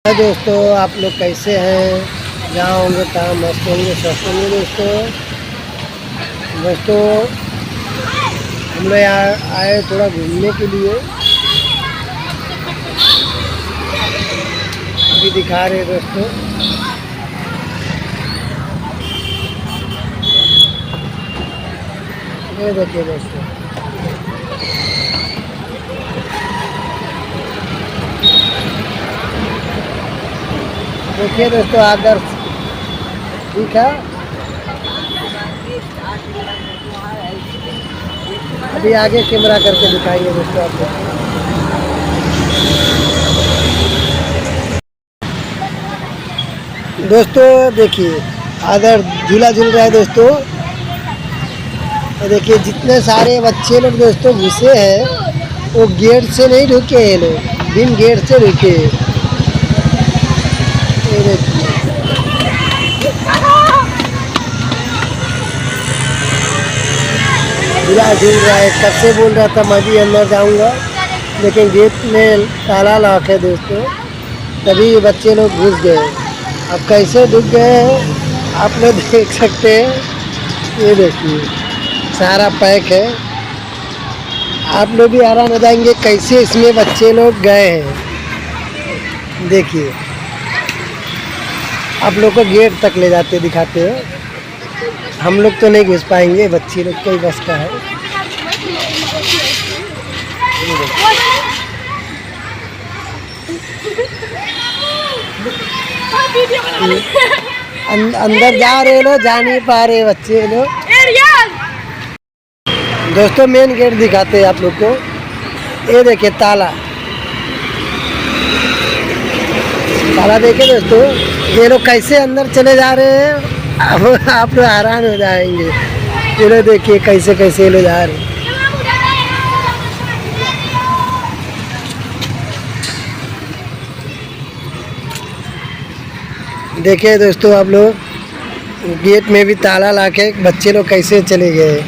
है दोस्तों, आप लोग कैसे हैं? जहाँ होंगे तहाँ मस्त होंगे, स्वस्थ होंगे। दोस्तों हम लोग यहाँ आए थोड़ा घूमने के लिए। अभी दिखा रहे दोस्तों, ये देखिए दोस्तों, देखिए दोस्तों आदर्श ठीक है। अभी आगे कैमरा करके दिखाएंगे दोस्तों आपको। दोस्तों देखिए आदर्श झूला झूल रहा है दोस्तों। देखिए जितने सारे बच्चे लोग दोस्तों घुसे हैं वो गेट से नहीं ढुके हैं, लोग बिन गेट से ढुके। झूला झूल रहा है, कब से बोल रहा था मैं भी अंदर जाऊंगा, लेकिन गेट में ताला लॉक है दोस्तों, तभी बच्चे लोग घुस गए। अब कैसे ढुक गए हैं आप लोग देख सकते हैं। ये देखिए सारा पैक है, आप लोग भी हैरान हो जाएंगे कैसे इसमें बच्चे लोग गए हैं। देखिए आप लोग को गेट तक ले जाते दिखाते हैं। हम लोग तो नहीं घुस पाएंगे, बच्चे लोग कोई बस का है। अंदर जा रहे लोग, जा नहीं पा रहे बच्चे लोग। दोस्तों मेन गेट दिखाते हैं आप लोग को। ये देखिए ताला, ताला देखे दोस्तों, ये लोग कैसे अंदर चले जा रहे हैं, अब आप लोग हैरान हो जाएंगे। ये लोग देखिए कैसे कैसे लोग जा रहे हैं। देखिए दोस्तों आप लोग गेट में भी ताला लाके बच्चे लोग कैसे चले गए।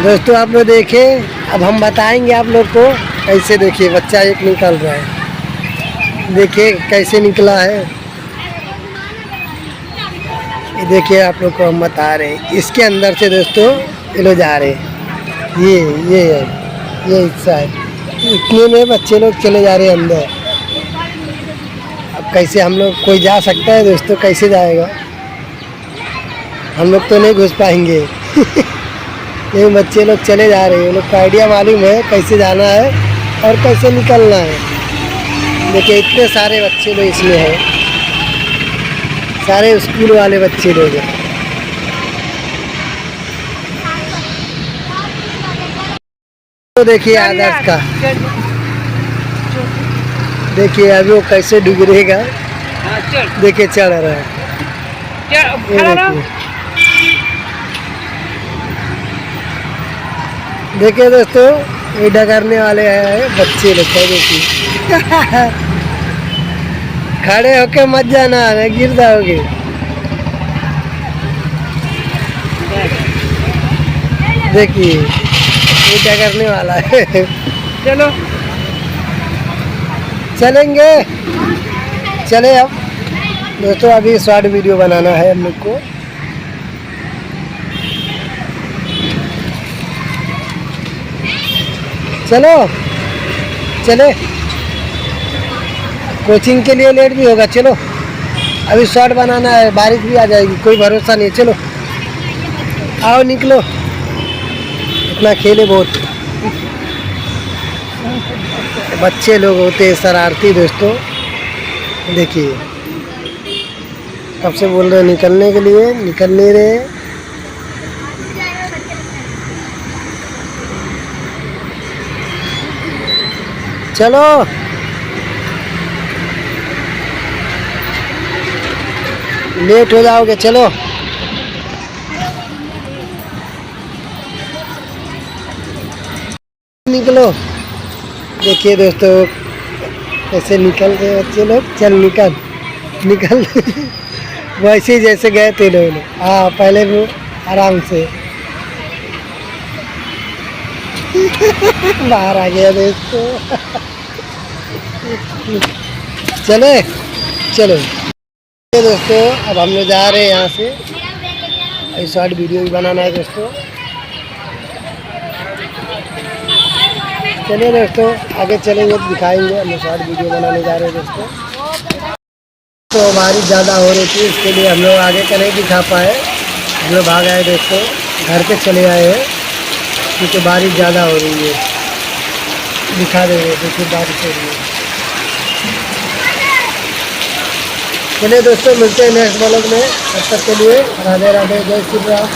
दोस्तों आप लोग देखें, अब हम बताएंगे आप लोग को कैसे। देखिए बच्चा एक निकल रहा है, देखिए कैसे निकला है। ये देखिए आप लोग को हम बता रहे हैं, इसके अंदर से दोस्तों ये लोग जा रहे हैं। ये हिस्सा है, इतने में बच्चे लोग चले जा रहे हैं अंदर। अब कैसे हम लोग, कोई जा सकता है दोस्तों? कैसे जाएगा? हम लोग तो नहीं घुस पाएंगे। ये बच्चे लोग चले जा रहे हैं, उन लोग को आइडिया मालूम है कैसे जाना है और कैसे निकलना है। देखिए इतने सारे बच्चे लोग इसमें हैं, सारे स्कूल वाले बच्चे लोग हैं। तो देखिए आदर्श का, देखिए अभी वो कैसे डूबेगा। देखिए चढ़ रहा है। देखिए दोस्तों ये डगरने वाले हैं बच्चे लोग का। देखिए खड़े होके मत जाना, गिर जाओगे। देखिए ये डगरने वाला है। चलो चलेंगे, चले अब दोस्तों। अभी शॉर्ट वीडियो बनाना है हम लोग को। चलो चले, कोचिंग के लिए लेट भी होगा। चलो अभी शॉर्ट बनाना है, बारिश भी आ जाएगी, कोई भरोसा नहीं। चलो आओ निकलो, इतना खेले बहुत। बच्चे लोग होते हैं शरारती दोस्तों। देखिए कब से बोल रहे निकलने के लिए, निकल नहीं रहे। चलो लेट हो जाओगे। चलो निकलो। देखिए दोस्तों कैसे निकल रहे बच्चे लोग। चल निकल। निकल वैसे ही जैसे गए थे लोग। हाँ पहले वो आराम से बाहर आ गया दोस्तों। चले चलो दोस्तों, अब हम लोग जा रहे हैं यहाँ से। शॉर्ट वीडियो भी बनाना है दोस्तों। चलिए दोस्तों आगे चलेंगे तो दिखाएंगे। हम लोग शॉर्ट वीडियो बनाने जा रहे हैं दोस्तों। तो बारिश ज़्यादा हो रही थी, इसके लिए हम लोग आगे का नहीं दिखा पाए। हम लोग भाग आए दोस्तों, घर पे चले आए हैं क्योंकि बारिश ज़्यादा हो रही है। दिखा देंगे, देखिए बारिश हो रही है। चलिए दोस्तों मिलते हैं नेक्स्ट ब्लॉग में। तब तक के लिए राधे राधे, जय श्री राम।